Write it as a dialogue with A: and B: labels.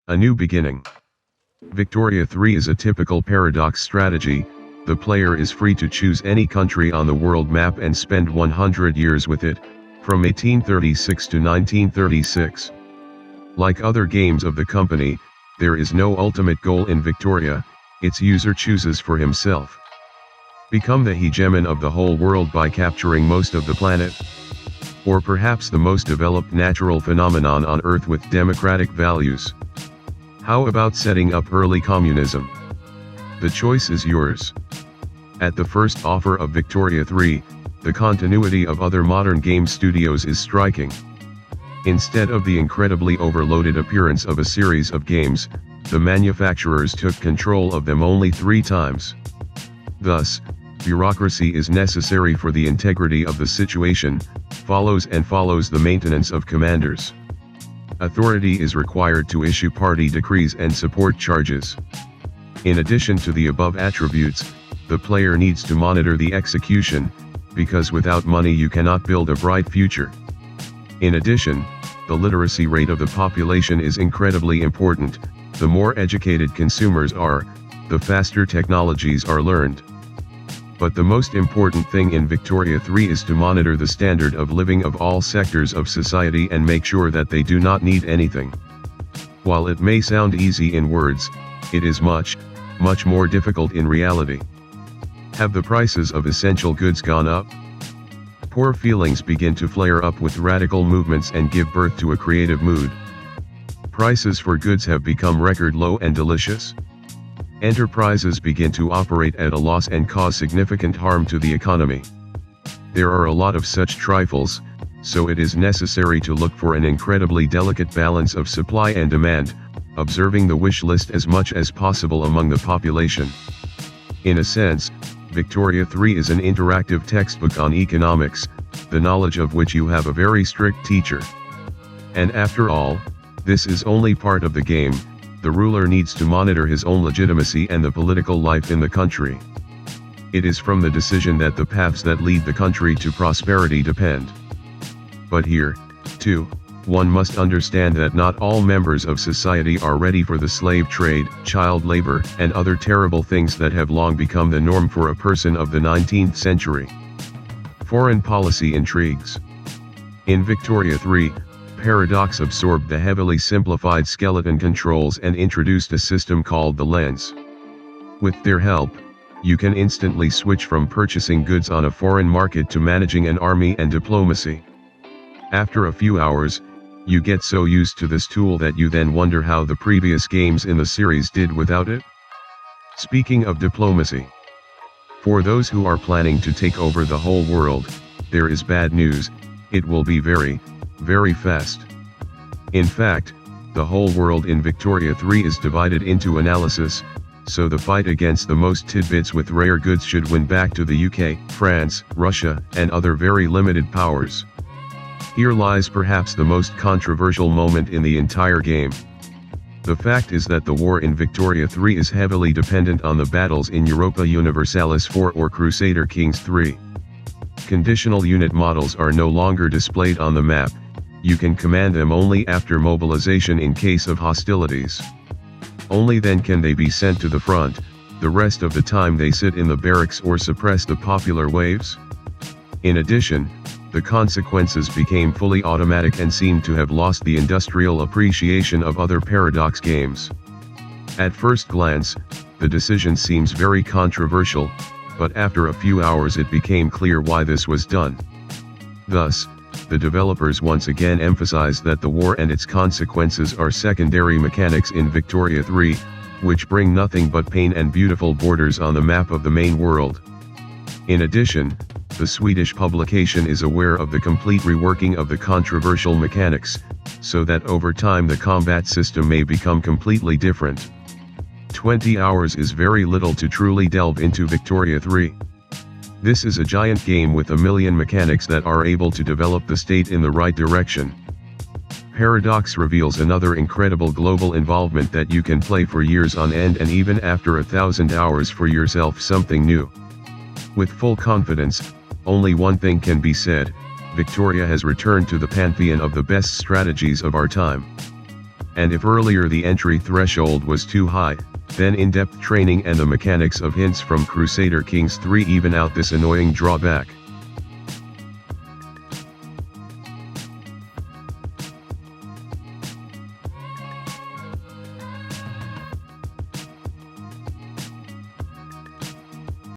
A: A new beginning. Victoria 3 is a typical paradox strategy. The player is free to choose any country on the world map and spend 100 years with it, from 1836 to 1936. Like other games of the company, there is no ultimate goal in Victoria. Its user chooses for himself. Become the hegemon of the whole world by capturing most of the planet? Or perhaps the most developed natural phenomenon on Earth with democratic values? How about setting up early communism? The choice is yours. At the first offer of Victoria 3, the continuity of other modern game studios is striking. Instead of the incredibly overloaded appearance of a series of games, the manufacturers took control of them only 3 times. Thus, bureaucracy is necessary for the integrity of the situation, follows the maintenance of commanders. Authority is required to issue party decrees and support charges. In addition to the above attributes, the player needs to monitor the execution, because without money you cannot build a bright future. In addition, the literacy rate of the population is incredibly important. The more educated consumers are, the faster technologies are learned. But the most important thing in Victoria 3 is to monitor the standard of living of all sectors of society and make sure that they do not need anything. While it may sound easy in words, it is much more difficult in reality. Have the prices of essential goods gone up? Poor feelings begin to flare up with radical movements and give birth to a creative mood. Prices for goods have become record low and delicious. Enterprises begin to operate at a loss and cause significant harm to the economy. There are a lot of such trifles, so it is necessary to look for an incredibly delicate balance of supply and demand, observing the wish list as much as possible among the population. In a sense, Victoria 3 is an interactive textbook on economics, the knowledge of which you have a very strict teacher. And after all, this is only part of the game. The ruler needs to monitor his own legitimacy and the political life in the country. It is from the decision that the paths that lead the country to prosperity depend. But here, too, one must understand that not all members of society are ready for the slave trade, child labor, and other terrible things that have long become the norm for a person of the 19th century. Foreign policy intrigues. In Victoria 3, Paradox absorbed the heavily simplified skeleton controls and introduced a system called the lens. With their help, you can instantly switch from purchasing goods on a foreign market to managing an army and diplomacy. After a few hours, you get so used to this tool that you then wonder how the previous games in the series did without it. Speaking of diplomacy, for those who are planning to take over the whole world, there is bad news. It will be very fast. In fact, the whole world in Victoria 3 is divided into analysis, so the fight against the most tidbits with rare goods should win back to the UK, France, Russia, and other very limited powers. Here lies perhaps the most controversial moment in the entire game. The fact is that the war in Victoria 3 is heavily dependent on the battles in Europa Universalis 4 or Crusader Kings 3. Conditional unit models are no longer displayed on the map. You can command them only after mobilization in case of hostilities. Only then can they be sent to the front. The rest of the time they sit in the barracks or suppress the popular waves. In addition, the consequences became fully automatic and seemed to have lost the industrial appreciation of other Paradox games. At first glance, the decision seems very controversial, but after a few hours it became clear why this was done. Thus, the developers once again emphasize that the war and its consequences are secondary mechanics in Victoria 3, which bring nothing but pain and beautiful borders on the map of the main world. In addition, the Swedish publication is aware of the complete reworking of the controversial mechanics, so that over time the combat system may become completely different. 20 hours is very little to truly delve into Victoria 3. This is a giant game with a million mechanics that are able to develop the state in the right direction. Paradox reveals another incredible global involvement that you can play for years on end and even after 1,000 hours for yourself something new. With full confidence, only one thing can be said: Victoria has returned to the pantheon of the best strategies of our time. and if earlier the entry threshold was too high, then in-depth training and the mechanics of hints from Crusader Kings 3 even out this annoying drawback.